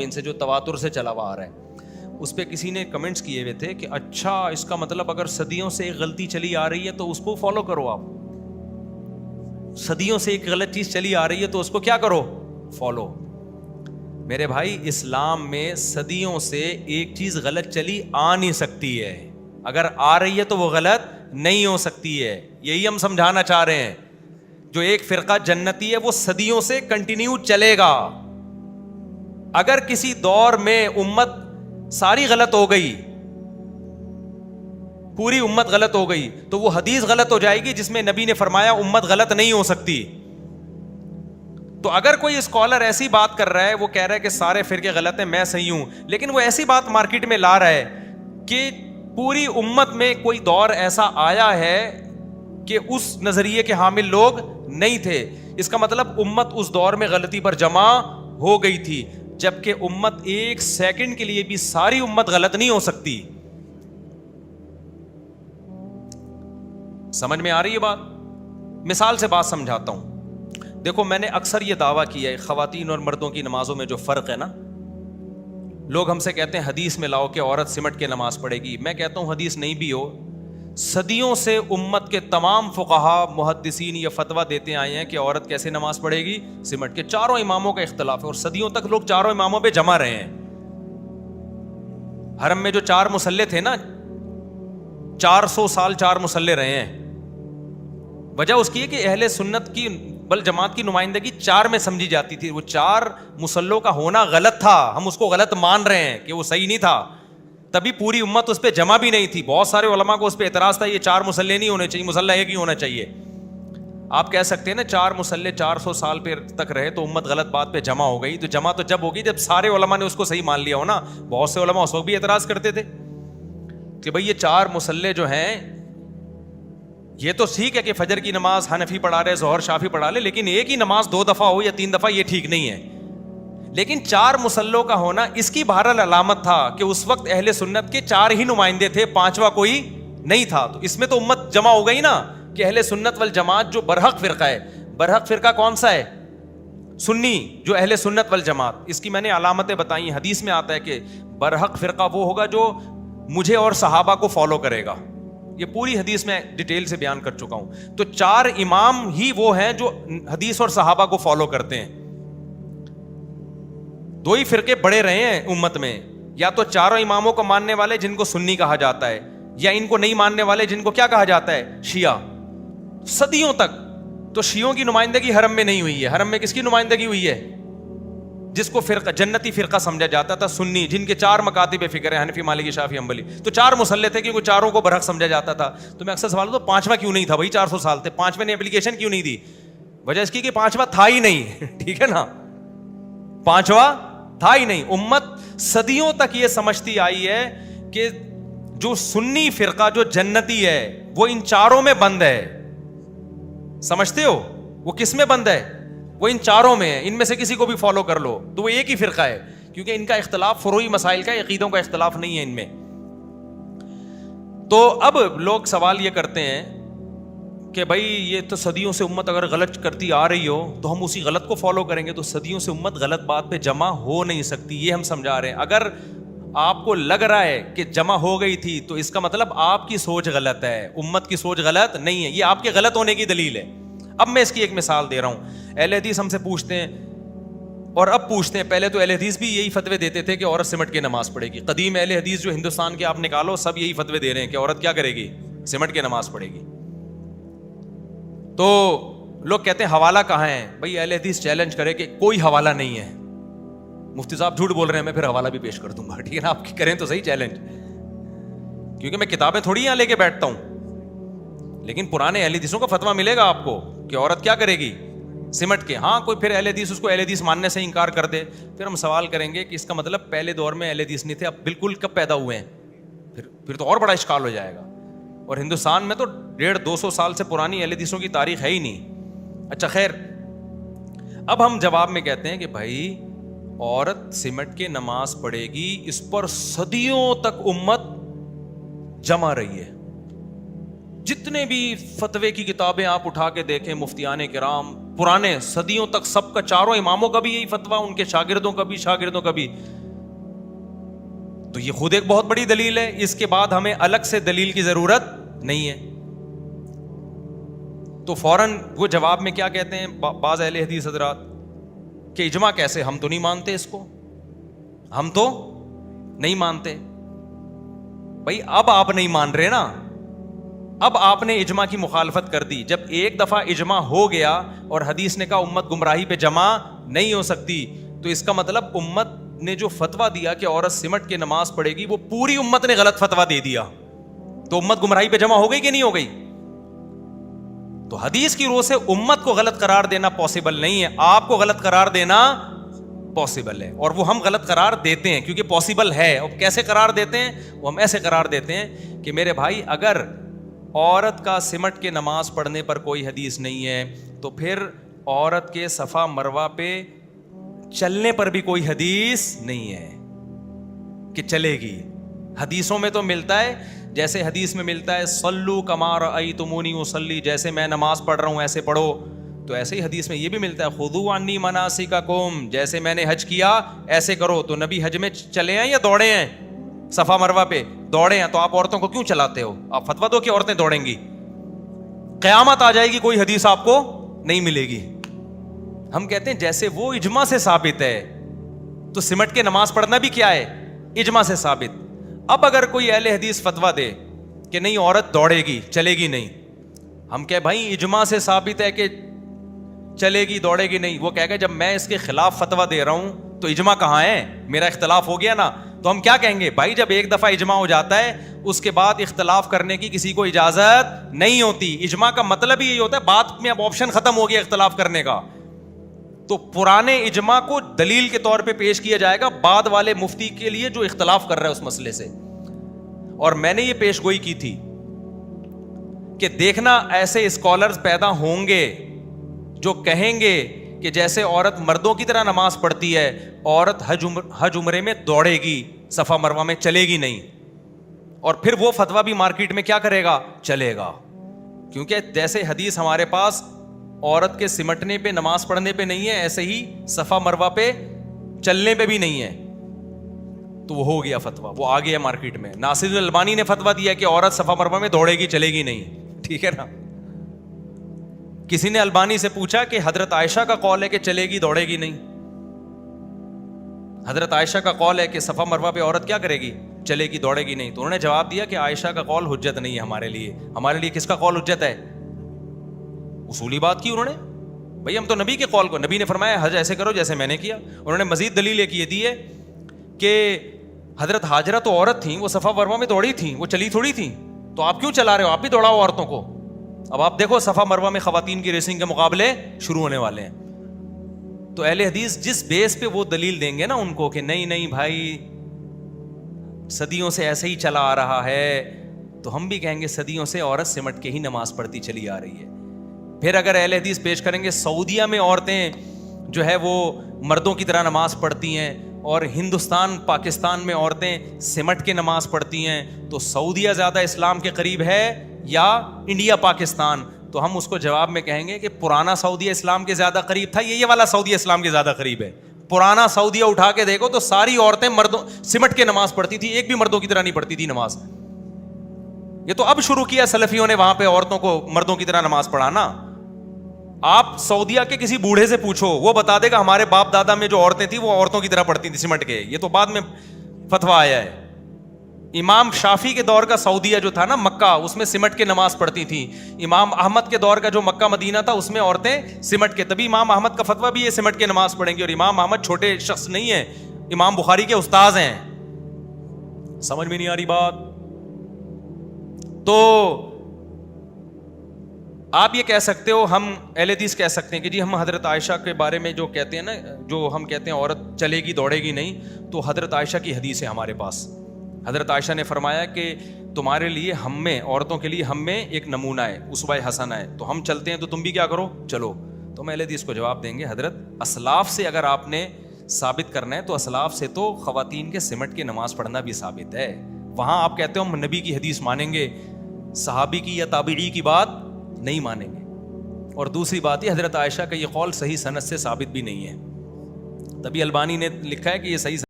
ان سے جو تواتر سے چلا ہوا آ رہا ہے، اس پہ کسی نے کمنٹس کیے ہوئے تھے کہ اچھا اس کا مطلب اگر صدیوں سے ایک غلطی چلی آ رہی ہے تو اس کو فالو کرو. آپ صدیوں سے ایک غلط چیز چلی آ رہی ہے تو اس کو کیا کرو؟ فالو. میرے بھائی اسلام میں صدیوں سے ایک چیز غلط چلی آ نہیں سکتی ہے. اگر آ رہی ہے تو وہ غلط نہیں ہو سکتی ہے. یہی ہم سمجھانا چاہ رہے ہیں. جو ایک فرقہ جنتی ہے وہ صدیوں سے کنٹینیو چلے گا. اگر کسی دور میں امت ساری غلط ہو گئی، پوری امت غلط ہو گئی، تو وہ حدیث غلط ہو جائے گی جس میں نبی نے فرمایا امت غلط نہیں ہو سکتی. تو اگر کوئی اسکالر ایسی بات کر رہا ہے، وہ کہہ رہا ہے کہ سارے فرقے غلط ہیں، میں صحیح ہوں، لیکن وہ ایسی بات مارکیٹ میں لا رہا ہے کہ پوری امت میں کوئی دور ایسا آیا ہے کہ اس نظریے کے حامل لوگ نہیں تھے، اس کا مطلب امت اس دور میں غلطی پر جمع ہو گئی تھی. جبکہ امت ایک سیکنڈ کے لیے بھی ساری امت غلط نہیں ہو سکتی. سمجھ میں آ رہی ہے بات؟ مثال سے بات سمجھاتا ہوں. دیکھو میں نے اکثر یہ دعویٰ کیا ہے خواتین اور مردوں کی نمازوں میں جو فرق ہے نا، لوگ ہم سے کہتے ہیں حدیث میں لاؤ کہ عورت سمٹ کے نماز پڑھے گی. میں کہتا ہوں حدیث نہیں بھی ہو، صدیوں سے امت کے تمام فقہا محدثین یہ فتویٰ دیتے آئے ہیں کہ عورت کیسے نماز پڑھے گی؟ سمٹ کے. چاروں اماموں کا اختلاف ہے اور صدیوں تک لوگ چاروں اماموں پہ جمع رہے ہیں. حرم میں جو 4 مصلے تھے نا، 400 سال 4 مصلے رہے ہیں. وجہ اس کی ہے کہ اہل سنت کی بل جماعت کی نمائندگی 4 میں سمجھی جاتی تھی. وہ 4 مصلوں کا ہونا غلط تھا، ہم اس کو غلط مان رہے ہیں کہ وہ صحیح نہیں تھا. تبھی پوری امت اس پہ جمع بھی نہیں تھی. بہت سارے علماء کو اس پہ اعتراض تھا، یہ 4 مصلے نہیں ہونے چاہیے، مصلی ایک ہی ہونا چاہیے. آپ کہہ سکتے ہیں نا 4 مصلے 400 سال پہ تک رہے تو امت غلط بات پہ جمع ہو گئی. تو جمع تو جب ہوگی جب سارے علماء نے اس کو صحیح مان لیا ہو نا. بہت سے علماء اس وقت بھی اعتراض کرتے تھے کہ بھئی یہ 4 مصلے جو ہیں، یہ تو ٹھیک ہے کہ فجر کی نماز حنفی پڑھا رہے، ظہر شافی پڑھا لے، لیکن ایک ہی نماز 2 دفعہ ہو یا 3 دفعہ یہ ٹھیک نہیں ہے. لیکن 4 مصلوں کا ہونا اس کی بہرحال علامت تھا کہ اس وقت اہل سنت کے 4 ہی نمائندے تھے، 5واں کوئی نہیں تھا. تو اس میں تو امت جمع ہو گئی نا کہ اہل سنت والجماعت جو برحق فرقہ ہے. برحق فرقہ کون سا ہے؟ سنی، جو اہل سنت والجماعت. اس کی میں نے علامتیں بتائی. حدیث میں آتا ہے کہ برحق فرقہ وہ ہوگا جو مجھے اور صحابہ کو فالو کرے گا. یہ پوری حدیث میں ڈیٹیل سے بیان کر چکا ہوں. تو 4 امام ہی وہ ہیں جو حدیث اور صحابہ کو فالو کرتے ہیں. 2 ہی فرقے بڑے رہے ہیں امت میں، یا تو چاروں اماموں کو ماننے والے جن کو سنی کہا جاتا ہے، یا ان کو نہیں ماننے والے جن کو کیا کہا جاتا ہے؟ شیعہ. صدیوں تک تو شیعوں کی نمائندگی حرم میں نہیں ہوئی ہے. حرم میں کس کی نمائندگی ہوئی ہے؟ جس کو فرقہ جنتی فرقہ سمجھا جاتا تھا، سنی، جن کے 4 مکاتب فکر ہیں، حنفی مالکی شافعی حنبلی. تو 4 مصلے تھے کیونکہ چاروں کو برحق سمجھا جاتا تھا. تو میں اکثر سوال ہوتا 5واں کیوں نہیں تھا بھائی؟ 400 سال تھے، 5ویں نے اپلیکیشن کیوں نہیں دی؟ وجہ اس کی کہ 5واں تھا ہی نہیں. ٹھیک ہے نا، 5واں تھا ہی نہیں. امت صدیوں تک یہ سمجھتی آئی ہے کہ جو سنی فرقہ جو جنتی ہے وہ ان 4 میں بند ہے. سمجھتے ہو وہ کس میں بند ہے؟ وہ ان 4 میں ہے. ان میں سے کسی کو بھی فالو کر لو تو وہ ایک ہی فرقہ ہے، کیونکہ ان کا اختلاف فروعی مسائل کا، عقیدوں کا اختلاف نہیں ہے ان میں. تو اب لوگ سوال یہ کرتے ہیں کہ بھائی یہ تو صدیوں سے امت اگر غلط کرتی آ رہی ہو تو ہم اسی غلط کو فالو کریں گے. تو صدیوں سے امت غلط بات پہ جمع ہو نہیں سکتی، یہ ہم سمجھا رہے ہیں. اگر آپ کو لگ رہا ہے کہ جمع ہو گئی تھی تو اس کا مطلب آپ کی سوچ غلط ہے، امت کی سوچ غلط نہیں ہے. یہ آپ کے غلط ہونے کی دلیل ہے. اب میں اس کی ایک مثال دے رہا ہوں. اہل حدیث ہم سے پوچھتے ہیں اور اب پوچھتے ہیں، پہلے تو اہل حدیث بھی یہی فتوے دیتے تھے کہ عورت سمٹ کے نماز پڑھے گی. قدیم اہل حدیث جو ہندوستان کے آپ نکالو سب یہی فتوے دے رہے ہیں کہ عورت کیا کرے گی؟ سمٹ کے نماز پڑھے گی. تو لوگ کہتے ہیں حوالہ کہاں ہے؟ بھائی اہل حدیث چیلنج کرے کہ کوئی حوالہ نہیں ہے. مفتی صاحب جھوٹ بول رہے ہیں، میں پھر حوالہ بھی پیش کر دوں گا. ٹھیک ہے نا، آپ کریں تو صحیح چیلنج، کیونکہ میں کتابیں تھوڑی یہاں لے کے بیٹھتا ہوں. لیکن پرانے اہل حدیثوں کا فتویٰ ملے گا آپ کو کہ عورت کیا کرے گی؟ سمٹ کے. ہاں کوئی پھر اہل حدیث اس کو اہل حدیث ماننے سے انکار کر دے، پھر ہم سوال کریں گے کہ اس کا مطلب پہلے دور میں اہل حدیث نہیں تھے، اب بالکل کب پیدا ہوئے ہیں؟ پھر تو اور بڑا اشکال ہو جائے گا. اور ہندوستان میں تو 150-200 سال سے پرانی اہل حدیثوں کی تاریخ ہے ہی نہیں. اچھا خیر، اب ہم جواب میں کہتے ہیں کہ بھائی عورت سمٹ کے نماز پڑھے گی، اس پر صدیوں تک امت جمع رہی ہے. جتنے بھی فتوے کی کتابیں آپ اٹھا کے دیکھیں، مفتیان کرام पुराने सदियों तक सबका, चारों इमामों का भी यही फतवा, उनके शागिर्दों का भी। तो ये खुद एक बहुत बड़ी दलील है, इसके बाद हमें अलग से दलील की जरूरत नहीं है। तो फौरन वो जवाब में क्या कहते हैं बाज़ अहले हदीस हजरात कि इजमा कैसे, हम तो नहीं मानते इसको, हम तो नहीं मानते। भाई अब आप नहीं मान रहे ना, अब आपने इजमा की मुखालफत कर दी। जब एक दफा इजमा हो गया और हदीस ने कहा उम्मत गुमराही पे जमा नहीं हो सकती, तो इसका मतलब उम्मत ने जो फतवा दिया कि औरत सिमट के नमाज पढ़ेगी, वो पूरी उम्मत ने गलत फतवा दे दिया। तो उम्मत गुमराही पे जमा हो गई कि नहीं हो गई? तो हदीस की रोह से उम्मत को गलत करार देना पॉसिबल नहीं है, आपको गलत करार देना पॉसिबल है। और वो हम गलत करार देते हैं क्योंकि पॉसिबल है। और कैसे करार देते हैं? वो हम ऐसे करार देते हैं कि मेरे भाई, अगर औरत का सिमट के नमाज पढ़ने पर कोई हदीस नहीं है, तो फिर औरत के सफा मरवा पे चलने पर भी कोई हदीस नहीं है कि चलेगी। हदीसों में तो मिलता है, जैसे हदीस में मिलता है सल्लू कमा रअयतुमूनी उसल्ली, जैसे मैं नमाज पढ़ रहा हूं ऐसे पढ़ो, तो ऐसे ही हदीस में ये भी मिलता है खुदू अन्नी मनासिकाकुम, जैसे मैंने हज किया ऐसे करो। तो नबी हज में चले हैं या दौड़े हैं? सफा मरवा पे दौड़े हैं। तो आप औरतों को क्यों चलाते हो? आप फतवा दो कि औरतें दौड़ेंगी। क़यामत आ जाएगी, कोई हदीस आपको नहीं मिलेगी। हम कहते हैं जैसे वो इजमा से साबित है, तो सिमट के नमाज पढ़ना भी क्या है? इजमा से साबित। अब अगर कोई अहले हदीस फतवा दे कि नहीं औरत दौड़ेगी, चलेगी नहीं, हम कहे भाई इजमा से साबित है कि चलेगी दौड़ेगी नहीं। वो कहेगा जब मैं इसके खिलाफ फतवा दे रहा हूं तो इजमा कहां है? मेरा इख्तलाफ हो गया ना। तो हम क्या कहेंगे? भाई जब एक दफा इजमा हो जाता है, उसके बाद इख्तलाफ करने की किसी को इजाजत नहीं होती। इजमा का मतलब ही यही होता है, बात में अब ऑप्शन खत्म हो गया इख्तलाफ करने का। तो पुराने इजमा को दलील के तौर पे पेश किया जाएगा बाद वाले मुफ्ती के लिए जो इख्तलाफ कर रहा है उस मसले से। और मैंने ये पेशगोई की थी कि देखना ऐसे स्कॉलर्स पैदा होंगे जो कहेंगे कि जैसे औरत मर्दों की तरह नमाज पढ़ती है, औरत हज उम्रे में दौड़ेगी, सफा मरवा में चलेगी नहीं। और फिर वो फतवा भी मार्केट में क्या करेगा? चलेगा। क्योंकि जैसे हदीस हमारे पास औरत के सिमटने पे नमाज पढ़ने पे नहीं है, ऐसे ही सफा मरवा पे चलने पे भी नहीं है। तो वो हो गया फतवा, वो आ गया मार्केट में। नासिर अलबानी ने फतवा दिया कि औरत सफा मरवा में दौड़ेगी चलेगी नहीं, ठीक है ना। किसी ने अलबानी से पूछा कि हजरत आयशा का कौल है कि चलेगी दौड़ेगी नहीं। हजरत आयशा का कौल है कि सफा मरवा पे औरत क्या करेगी? चलेगी दौड़ेगी नहीं। तो उन्होंने जवाब दिया कि आयशा का कौल हुज्जत नहीं है हमारे लिए। हमारे लिए किसका कौल हुज्जत है? उसूली बात की उन्होंने, भाई हम तो नबी के कौल को, नबी ने फरमाया हज ऐसे करो जैसे मैंने किया। उन्होंने मजीद दलील एक ये दी है कि हजरत हाजरा तो औरत थी, वो सफा मरवा में दौड़ी थी, वो चली थोड़ी थी। तो आप क्यों चला रहे हो? आप भी दौड़ाओ औरतों को। अब आप देखो सफा मरवा में खवातीन की रेसिंग के मुकाबले शुरू होने वाले हैं। तो अहले हदीस जिस बेस पे वो दलील देंगे ना उनको कि नहीं नहीं भाई सदियों से ऐसे ही चला आ रहा है, तो हम भी कहेंगे सदियों से औरत सिमट के ही नमाज पढ़ती चली आ रही है। फिर अगर अहले हदीस पेश करेंगे सऊदिया में औरतें जो है वो मर्दों की तरह नमाज पढ़ती हैं और हिंदुस्तान पाकिस्तान में औरतें सिमट के नमाज पढ़ती हैं, तो सऊदिया ज़्यादा इस्लाम के करीब है या इंडिया पाकिस्तान? तो हम उसको जवाब में कहेंगे कि पुराना सऊदिया इस्लाम के ज़्यादा करीब था, ये वाला सऊदिया इस्लाम के ज़्यादा करीब है। पुराना सऊदिया उठा के देखो तो सारी औरतें मर्दों सिमट के नमाज पढ़ती थी, एक भी मर्दों की तरह नहीं पढ़ती थी नमाज। ये तो अब शुरू किया सलफियों ने वहां पे औरतों को मर्दों की तरह नमाज पढ़ाना। आप सऊदिया के किसी बूढ़े से पूछो, वो बता देगा हमारे बाप दादा में जो औरतें थी वो औरतों की तरह पढ़ती थी सिमट के। ये तो बाद में फतवा आया है। इमाम शाफी के दौर का सऊदिया जो था ना मक्का, उसमें सिमट के नमाज पढ़ती थी। इमाम अहमद के दौर का जो मक्का मदीना था उसमें औरतें सिमट के, तभी इमाम अहमद का फतवा भी ये सिमट के नमाज पढ़ेंगी। और इमाम अहमद छोटे शख्स नहीं है, इमाम बुखारी के उस्ताद हैं। समझ में नहीं आ रही बात? तो आप ये कह सकते हो, हम अहले हदीस कह सकते हैं कि जी हम हजरत आयशा के बारे में जो कहते हैं ना, जो हम कहते हैं औरत चलेगी दौड़ेगी नहीं, तो हजरत आयशा की हदीस है हमारे पास। हजरत आयशा ने फरमाया कि तुम्हारे लिए हम में, औरतों के लिए हम में एक नमूना है, उसवा हसना है, तो हम चलते हैं तो तुम भी क्या करो, चलो। तो हम अहले हदीस को जवाब देंगे हजरत असलाफ से अगर आपने साबित करना है तो असलाफ से तो खवातीन के सिमट के नमाज पढ़ना भी साबित है। वहाँ आप कहते हो हम नबी की हदीस मानेंगे, सहाबी की या ताबीई की बात नहीं मानेंगे। اور دوسری بات یہ حضرت عائشہ کا یہ قول صحیح سند سے ثابت بھی نہیں ہے. تبھی البانی نے لکھا ہے کہ یہ صحیح